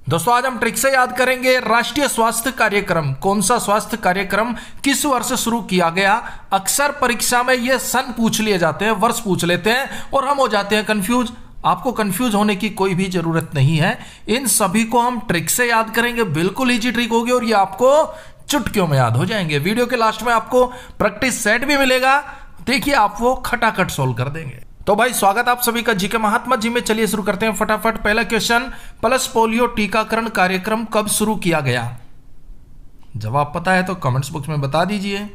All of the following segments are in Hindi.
दोस्तों आज हम ट्रिक से याद करेंगे राष्ट्रीय स्वास्थ्य कार्यक्रम। कौन सा स्वास्थ्य कार्यक्रम किस वर्ष शुरू किया गया। अक्सर परीक्षा में ये सन पूछ लिए जाते हैं, वर्ष पूछ लेते हैं और हम हो जाते हैं कंफ्यूज। आपको कंफ्यूज होने की कोई भी जरूरत नहीं है, इन सभी को हम ट्रिक से याद करेंगे। बिल्कुल इजी ट्रिक होगी और ये आपको चुटकियों में याद हो जाएंगे। वीडियो के लास्ट में आपको प्रैक्टिस सेट भी मिलेगा, देखिए आप वो खटाखट सोल्व कर देंगे। तो भाई स्वागत आप सभी का जीके महात्मा जी में। चलिए शुरू करते हैं फटाफट। पहला क्वेश्चन, पल्स पोलियो टीकाकरण कार्यक्रम कब शुरू किया गया। जवाब पता है तो कमेंट्स बॉक्स में बता दीजिए।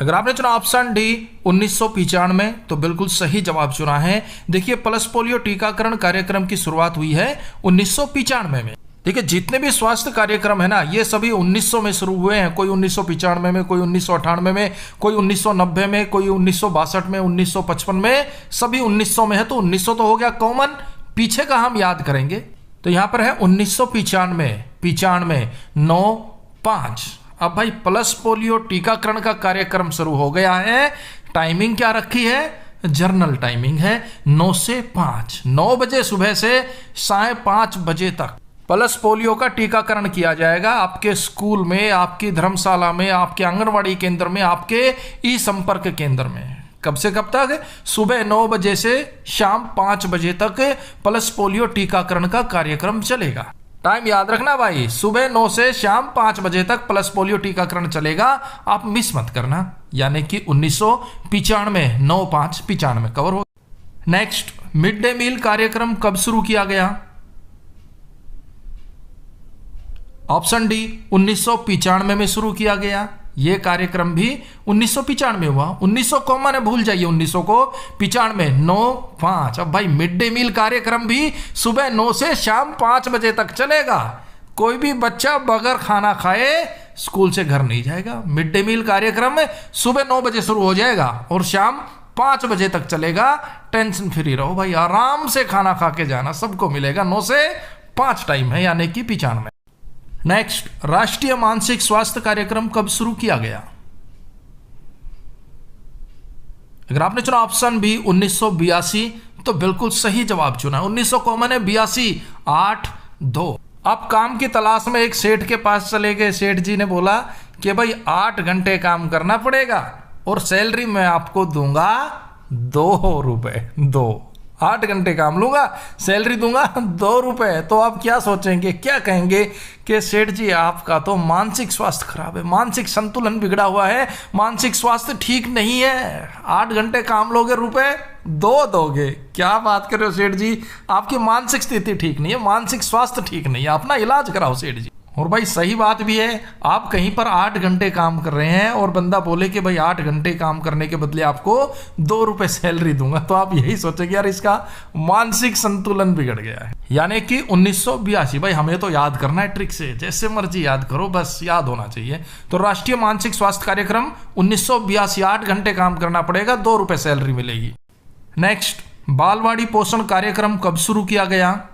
अगर आपने चुना ऑप्शन डी 1995 तो बिल्कुल सही जवाब चुना है। देखिए पल्स पोलियो टीकाकरण कार्यक्रम की शुरुआत हुई है 1995 में। देखिए जितने भी स्वास्थ्य कार्यक्रम है ना, ये सभी 1900 में शुरू हुए हैं। कोई 1995 में, कोई 1998 में, कोई 1990 में, कोई 1962 में, 1955 में, सभी 1900 में है। तो 1900 तो हो गया कॉमन, पीछे का हम याद करेंगे। तो यहां पर है 1995 9-5। अब भाई प्लस पोलियो टीकाकरण का कार्यक्रम शुरू हो गया है। टाइमिंग क्या रखी है, जर्नल टाइमिंग है 9 से 5, 9 बजे सुबह से 5:30 बजे तक पल्स पोलियो का टीकाकरण किया जाएगा। आपके स्कूल में, आपकी धर्मशाला में, आपके आंगनवाड़ी केंद्र में, आपके ई संपर्क केंद्र में। कब से कब तक, सुबह 9 बजे से शाम 5 बजे तक पल्स पोलियो टीकाकरण का कार्यक्रम चलेगा। टाइम याद रखना भाई, सुबह 9 से शाम 5 बजे तक प्लस पोलियो टीकाकरण चलेगा, आप मिस मत करना। यानी कि 1995 9-5-95 कवर हो। नेक्स्ट, मिड डे मील कार्यक्रम कब शुरू किया गया। ऑप्शन डी 1995 में शुरू किया गया। यह कार्यक्रम भी 1995 हुआ। 1900 कॉमन है, भूल जाइए 1900 को। 95 9-5। अब भाई मिड डे मील कार्यक्रम भी सुबह 9 से शाम 5 बजे तक चलेगा। कोई भी बच्चा बगैर खाना खाए स्कूल से घर नहीं जाएगा। मिड डे मील कार्यक्रम सुबह 9 बजे शुरू हो जाएगा और शाम 5 बजे तक चलेगा। टेंशन फ्री रहो भाई, आराम से खाना खा के जाना, सबको मिलेगा। 9 से 5 टाइम है, यानी कि 95। नेक्स्ट, राष्ट्रीय मानसिक स्वास्थ्य कार्यक्रम कब शुरू किया गया। अगर आपने चुना ऑप्शन बी 1982 तो बिल्कुल सही जवाब चुना। 1900 कॉमन है, 82 8-2। अब काम की तलाश में एक सेठ के पास चले गए। सेठ जी ने बोला कि भाई 8 घंटे काम करना पड़ेगा और सैलरी मैं आपको दूंगा 2 रुपए। 8 घंटे काम लूंगा, सैलरी दूंगा 2 रुपए। तो आप क्या सोचेंगे, क्या कहेंगे कि सेठ जी आपका तो मानसिक स्वास्थ्य खराब है, मानसिक संतुलन बिगड़ा हुआ है, मानसिक स्वास्थ्य ठीक नहीं है। 8 घंटे काम लोगे, रुपए 2 दोगे। क्या बात कर रहे हो सेठ जी, आपकी मानसिक स्थिति ठीक नहीं है, मानसिक स्वास्थ्य ठीक नहीं है, अपना इलाज कराओ सेठ जी। और भाई सही बात भी है, आप कहीं पर 8 घंटे काम कर रहे हैं और बंदा बोले कि भाई 8 घंटे काम करने के बदले आपको 2 रुपए सैलरी दूंगा, तो आप यही सोचेंगे यार इसका मानसिक संतुलन बिगड़ गया है। यानी कि 1982। भाई हमें तो याद करना है ट्रिक से, जैसे मर्जी याद करो, बस याद होना चाहिए। तो राष्ट्रीय मानसिक स्वास्थ्य कार्यक्रम 1982, 8 घंटे काम करना पड़ेगा, 2 रुपए सैलरी मिलेगी। नेक्स्ट, बालवाड़ी पोषण कार्यक्रम कब शुरू किया गया।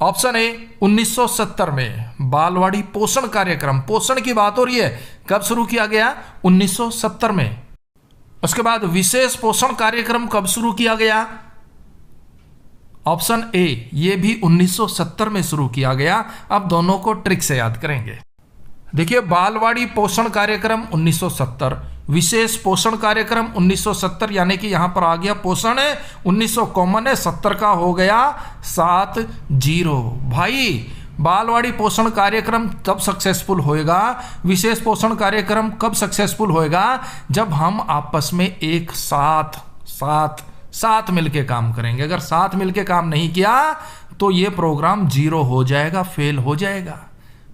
ऑप्शन ए 1970 में बालवाड़ी पोषण कार्यक्रम, पोषण की बात हो रही है, कब शुरू किया गया 1970 में। उसके बाद विशेष पोषण कार्यक्रम कब शुरू किया गया। ऑप्शन ए, यह भी 1970 में शुरू किया गया। अब दोनों को ट्रिक से याद करेंगे। देखिए बालवाड़ी पोषण कार्यक्रम 1970, विशेष पोषण कार्यक्रम 1970, यानी कि यहां पर आ गया पोषण है 1900 कॉमन है, 70 का हो गया 7-0। भाई बालवाड़ी पोषण कार्यक्रम तब सक्सेसफुल होएगा, विशेष पोषण कार्यक्रम कब सक्सेसफुल होएगा, जब हम आपस में एक साथ मिलके काम करेंगे। अगर साथ मिलके काम नहीं किया तो ये प्रोग्राम 0 हो जाएगा, फेल हो जाएगा।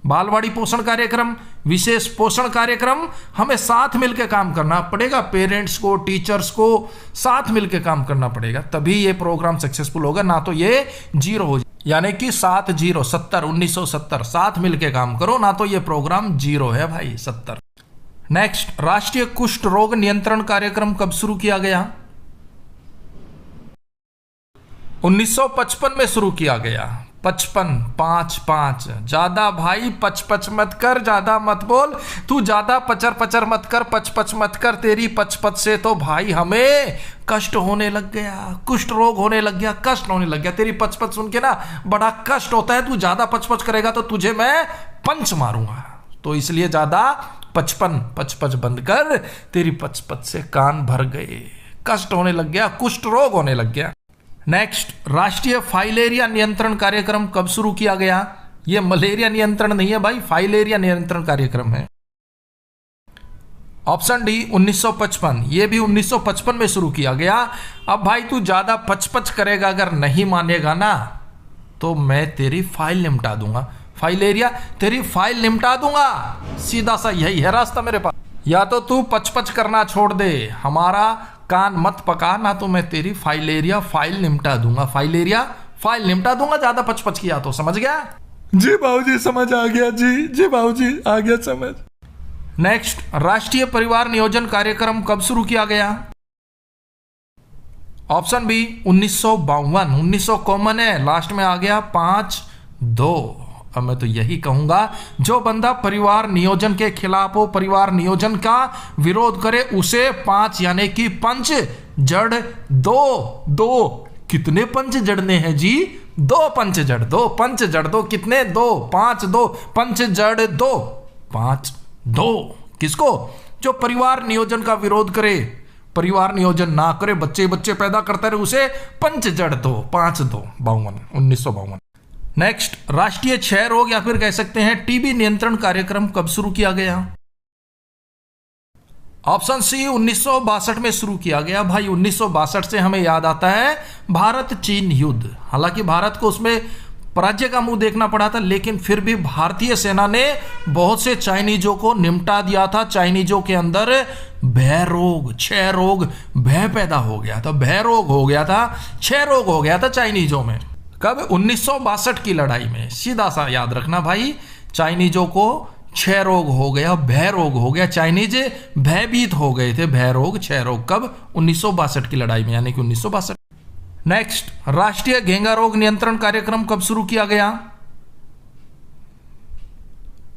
बालवाड़ी पोषण कार्यक्रम, विशेष पोषण कार्यक्रम, हमें साथ मिलकर काम करना पड़ेगा। पेरेंट्स को, टीचर्स को साथ मिलकर काम करना पड़ेगा, तभी ये प्रोग्राम सक्सेसफुल होगा, ना तो ये 0 हो जाए। यानी कि 7-0 70 1970, साथ मिलकर काम करो, ना तो ये प्रोग्राम 0 है भाई 70। नेक्स्ट, राष्ट्रीय कुष्ठ रोग नियंत्रण कार्यक्रम कब शुरू किया गया। 1955 में शुरू किया गया। 55, 5 5 ज्यादा भाई 55 मत कर, ज्यादा मत बोल, तू ज्यादा पचर पचर मत कर, 55 मत कर। तेरी 55 से तो भाई हमें कष्ट होने लग गया, कुष्ठ रोग होने लग गया, कष्ट होने लग गया। तेरी 55 सुन के ना बड़ा कष्ट होता है। तू ज्यादा 55 करेगा तो तुझे मैं पंच मारूंगा। तो इसलिए ज्यादा 55 बंद कर। तेरी 55 से कान भर गए, कष्ट होने लग गया, कुष्ठ रोग होने लग गया। नेक्स्ट, राष्ट्रीय फाइलेरिया नियंत्रण कार्यक्रम कब शुरू किया गया? यह मलेरिया नियंत्रण नहीं है भाई, फाइलेरिया नियंत्रण कार्यक्रम है। ऑप्शन डी 1955, यह भी 1955 में शुरू किया गया। अब भाई तू ज्यादा 55 करेगा, अगर नहीं मानेगा ना तो मैं तेरी फाइल निपटा दूंगा। फाइलेरिया, तेरी फाइल निपटा दूंगा। सीधा सा यही है रास्ता मेरे पास। या तो तू 55 करना छोड़ दे, हमारा कान मत पका, ना तो मैं तेरी फाइलेरिया फाइल निपटा दूंगा। फाइलेरिया फाइल निपटा दूंगा ज्यादा 55 किया तो। समझ गया? जी बाबूजी समझ आ गया जी बाबूजी आ गया समझ। नेक्स्ट, राष्ट्रीय परिवार नियोजन कार्यक्रम कब शुरू किया गया? Option B 1952। 1900 कॉमन है, लास्ट में आ गया 5 2। अब मैं तो यही कहूंगा, जो बंदा परिवार नियोजन के खिलाफ हो, परिवार नियोजन का विरोध करे, उसे 5 यानी कि पंच जड़ 2। कितने पंच जड़ने हैं जी? 2 पंच जड़ 2, पंच जड़ 2 कितने? 2 5 2 पंच जड़ 2 5 2। किसको? जो परिवार नियोजन का विरोध करे, परिवार नियोजन ना करे, बच्चे बच्चे पैदा करता रहे, उसे पंच जड़ 2 5 2 52 1952। नेक्स्ट, राष्ट्रीय क्षय रोग या फिर कह सकते हैं टीबी नियंत्रण कार्यक्रम कब शुरू किया गया? ऑप्शन सी 1962 में शुरू किया गया। भाई 1962 से हमें याद आता है भारत चीन युद्ध। हालांकि भारत को उसमें पराजय का मुंह देखना पड़ा था, लेकिन फिर भी भारतीय सेना ने बहुत से चाइनीजों को निपटा दिया था। चाइनीजों के अंदर भय रोग, क्षय रोग, भय पैदा हो गया था, भय रोग हो गया था, क्षय रोग हो गया था चाइनीजों में। कब? 1962 की लड़ाई में। सीधा सा याद रखना भाई, चाइनीजों को क्षय रोग हो गया, भय रोग हो गया, चाइनीज भयभीत हो गए थे। भय रोग, क्षय रोग कब? 1962 की लड़ाई में, यानी कि 1962। नेक्स्ट, राष्ट्रीय घेंगा रोग नियंत्रण कार्यक्रम कब शुरू किया गया?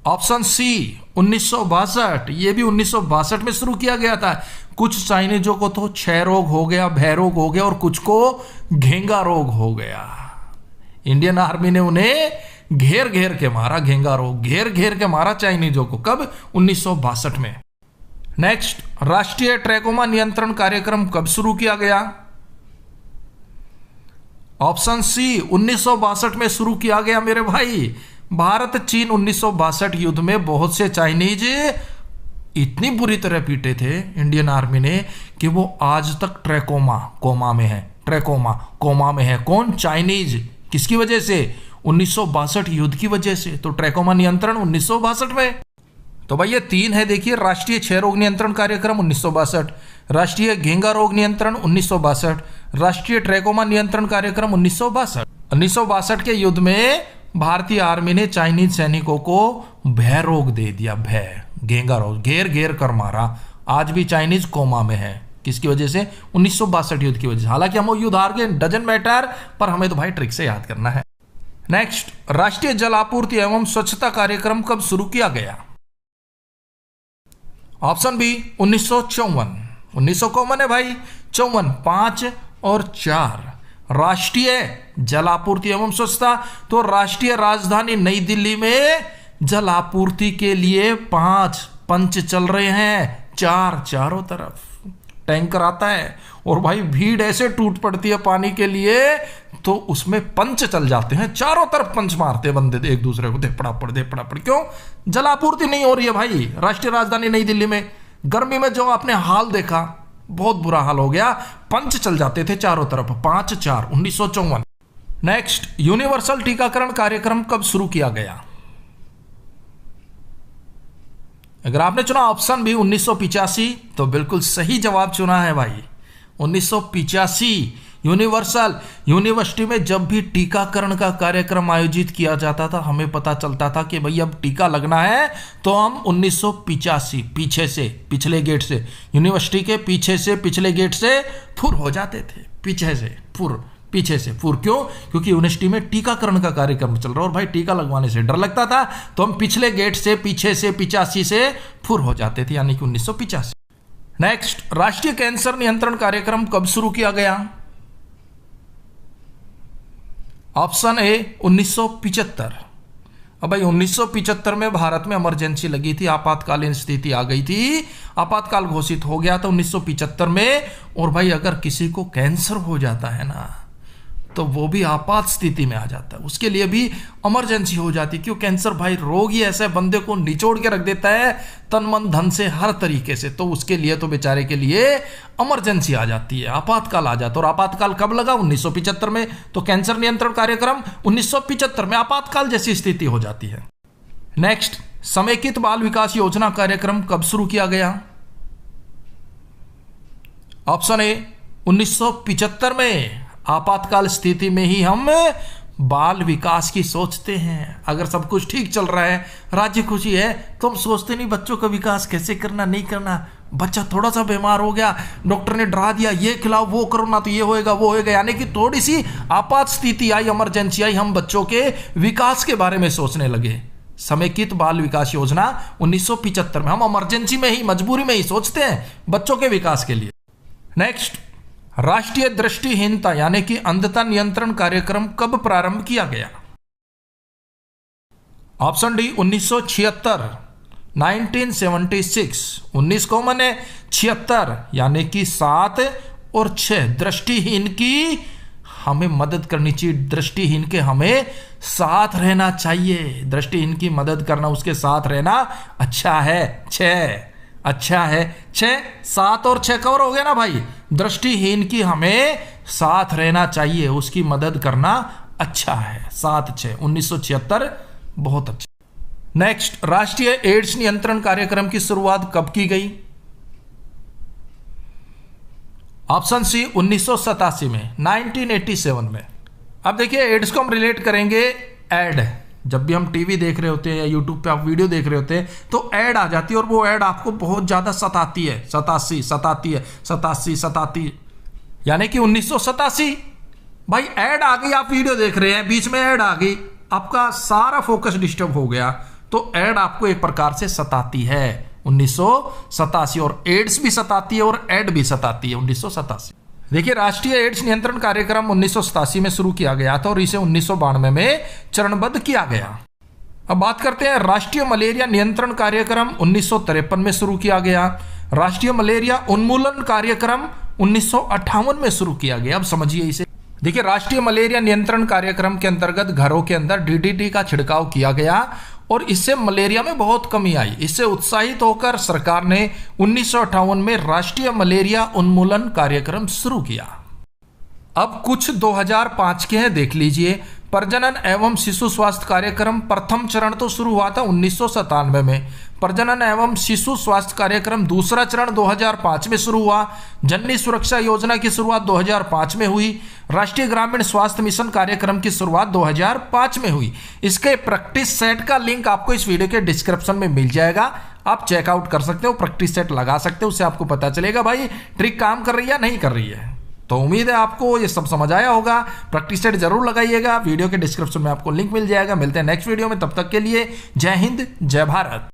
Option C 1962। यह भी 1962 में शुरू किया गया था। कुछ चाइनीजों को तो क्षय रोग हो गया, भय रोग हो गया, और कुछ को घेंगा रोग हो गया। इंडियन आर्मी ने उन्हें घेर घेर के मारा, घेंगा रोग घेर घेर के मारा चाइनीजों को। कब? 1962 में। नेक्स्ट, राष्ट्रीय ट्रैकोमा नियंत्रण कार्यक्रम कब शुरू किया गया? ऑप्शन सी 1962 में शुरू किया गया मेरे भाई। भारत चीन 1962 युद्ध में बहुत से चाइनीज इतनी बुरी तरह पीटे थे इंडियन आर्मी ने कि वो आज तक कोमा में है। ट्रैकोमा कोमा में है। कौन? चाइनीज। किसकी वजह से? 1962 युद्ध की वजह से। तो ट्रैकोमा नियंत्रण 1962 में। तो भाई ये 3 है, देखिए, राष्ट्रीय क्षय रोग नियंत्रण कार्यक्रम 1962, राष्ट्रीय घेंगा रोग नियंत्रण 1962, राष्ट्रीय ट्रैकोमा नियंत्रण कार्यक्रम 1962। 1962 के युद्ध में भारतीय आर्मी ने चाइनीज सैनिकों को भय रोग दे दिया, भय, घेंगा रोग, घेर घेर कर मारा। आज भी चाइनीज कोमा में है। किसकी वजह से? 1962 युद्ध की वजह से। हालांकि हम वो युद्ध हार गए, डजंट मैटर, पर हमें तो भाई ट्रिक से याद करना है। नेक्स्ट, राष्ट्रीय जल आपूर्ति एवं स्वच्छता कार्यक्रम कब शुरू किया गया? Option B 1954। 1900 कॉमन है भाई, 54 5 और 4। राष्ट्रीय जल आपूर्ति एवं स्वच्छता, तो राष्ट्रीय राजधानी नई दिल्ली में जल आपूर्ति के लिए 5 पंच चल रहे हैं, चारों तरफ टैंकर आता है, और भाई भीड़ ऐसे टूट पड़ती है पानी के लिए, तो उसमें पंच चल जाते हैं, चारों तरफ पंच मारते हैं बंदे एक दूसरे को, दे पड़ा। क्यों? जल आपूर्ति नहीं हो रही है भाई राष्ट्रीय राजधानी नई दिल्ली में। गर्मी में जो आपने हाल देखा, बहुत बुरा हाल हो गया, पंच चल जाते थे चारों तरफ, 5 4 1954। नेक्स्ट, यूनिवर्सल टीकाकरण कार्यक्रम कब शुरू किया गया? अगर आपने चुना ऑप्शन बी 1985, तो बिल्कुल सही जवाब चुना है भाई। 1985 यूनिवर्सल। यूनिवर्सिटी में जब भी टीकाकरण का कार्यक्रम आयोजित किया जाता था, हमें पता चलता था कि भाई अब टीका लगना है, तो हम 1985 पीछे से, पिछले गेट से, यूनिवर्सिटी के पीछे से, पिछले गेट से फुर हो जाते थे, पीछे से फुर पीछे से फुर। क्यों? क्योंकि यूनिवर्सिटी में टीकाकरण का कार्यक्रम चल रहा है और भाई टीका लगवाने से डर लगता था, तो हम पिछले गेट से पीछे से 85 से फुर हो जाते थे, यानी कि 1985। नेक्स्ट, राष्ट्रीय कैंसर नियंत्रण कार्यक्रम कब शुरू किया गया? Option A 1975। अब भाई 1975 में भारत में इमरजेंसी लगी थी, आपातकालीन स्थिति आ गई थी, आपातकाल घोषित हो गया था 1975 में। और भाई अगर किसी को कैंसर हो जाता है ना, तो वो भी आपात स्थिति में आ जाता है, उसके लिए भी इमरजेंसी हो जाती। क्यों? कैंसर भाई रोग ही ऐसे बंदे को निचोड़ के रख देता है तन मन धन से, हर तरीके से, तो उसके लिए तो बेचारे के लिए इमरजेंसी आ जाती है, आपातकाल आ जाता है। और आपातकाल कब लगा? 1975 में। तो कैंसर नियंत्रण कार्यक्रम 1975 में आपातकाल जैसी स्थिति हो जाती है। नेक्स्ट, समेकित बाल विकास योजना कार्यक्रम कब शुरू किया गया? ऑप्शन ए 1975 में। आपातकाल स्थिति में ही हम बाल विकास की सोचते हैं। अगर सब कुछ ठीक चल रहा है, राज्य खुशी है, तो हम सोचते नहीं बच्चों का विकास कैसे करना, नहीं करना। बच्चा थोड़ा सा बीमार हो गया, डॉक्टर ने डरा दिया, ये खिलाओ वो करो ना, तो ये होएगा वो होएगा, यानी कि थोड़ी सी आपात स्थिति आई, इमरजेंसी आई, हम बच्चों के विकास के बारे में सोचने लगे। समेकित बाल विकास योजना 1975 में, हम इमरजेंसी में ही, मजबूरी में ही सोचते हैं बच्चों के विकास के लिए। नेक्स्ट, राष्ट्रीय दृष्टिहीनता यानी कि अंधता नियंत्रण कार्यक्रम कब प्रारंभ किया गया? Option D 1976, 1976। 19 को मैंने 76 यानी कि 7 और 6, दृष्टिहीन की हमें मदद करनी चाहिए, दृष्टिहीन के हमें साथ रहना चाहिए, दृष्टिहीन की मदद करना, उसके साथ रहना अच्छा है। 6 अच्छा है, 6, 7 और 6 कवर हो गया ना भाई। दृष्टिहीन की हमें साथ रहना चाहिए, उसकी मदद करना अच्छा है। 7, 6, 1976 बहुत अच्छा। नेक्स्ट, राष्ट्रीय एड्स नियंत्रण कार्यक्रम की शुरुआत कब की गई? ऑप्शन सी 1987 में, 1987 में। अब देखिए एड्स को हम रिलेट करेंगे एड, जब भी हम टीवी देख रहे होते हैं या यूट्यूब पे आप वीडियो देख रहे होते हैं तो ऐड आ जाती है और वो ऐड आपको बहुत ज़्यादा सताती है, सताती, यानी कि 1987 भाई ऐड आ गई, आप वीडियो देख रहे हैं, बीच में ऐड आ गई, आपका सारा फोकस डिस्टर्ब हो गया, तो ऐड आपको एक प्रकार से सताती है। 1987, और एड्स भी सताती है और ऐड भी सताती है। 1987। देखिए राष्ट्रीय एड्स नियंत्रण कार्यक्रम 1987 में शुरू किया गया था और इसे 1992 में चरणबद्ध किया गया। अब बात करते हैं राष्ट्रीय मलेरिया नियंत्रण कार्यक्रम 1953 में शुरू किया गया। राष्ट्रीय मलेरिया उन्मूलन कार्यक्रम 1958 में शुरू किया गया। अब समझिए इसे। देखिए राष्ट्रीय मलेरिया नियंत्रण कार्यक्रम के अंतर्गत घरों के अंदर डीडीटी का छिड़काव किया गया और इससे मलेरिया में बहुत कमी आई। इससे उत्साहित होकर सरकार ने 1958 में राष्ट्रीय मलेरिया उन्मूलन कार्यक्रम शुरू किया। अब कुछ 2005 के हैं, देख लीजिए। प्रजनन एवं शिशु स्वास्थ्य कार्यक्रम प्रथम चरण तो शुरू हुआ था 1997 में। प्रजनन एवं शिशु स्वास्थ्य कार्यक्रम दूसरा चरण 2005 में शुरू हुआ। जननी सुरक्षा योजना की शुरुआत 2005 में हुई। राष्ट्रीय ग्रामीण स्वास्थ्य मिशन कार्यक्रम की शुरुआत 2005 में हुई। इसके प्रैक्टिस सेट का लिंक आपको इस वीडियो के डिस्क्रिप्शन में मिल जाएगा, आप चेकआउट कर सकते हो, प्रैक्टिस सेट लगा सकते हो, उससे आपको पता चलेगा भाई ट्रिक काम कर रही है या नहीं कर रही है। तो उम्मीद है आपको ये सब समझ आया होगा। प्रैक्टिस सेट जरूर लगाइएगा, वीडियो के डिस्क्रिप्शन में आपको लिंक मिल जाएगा। मिलते हैं नेक्स्ट वीडियो में, तब तक के लिए जय हिंद जय भारत।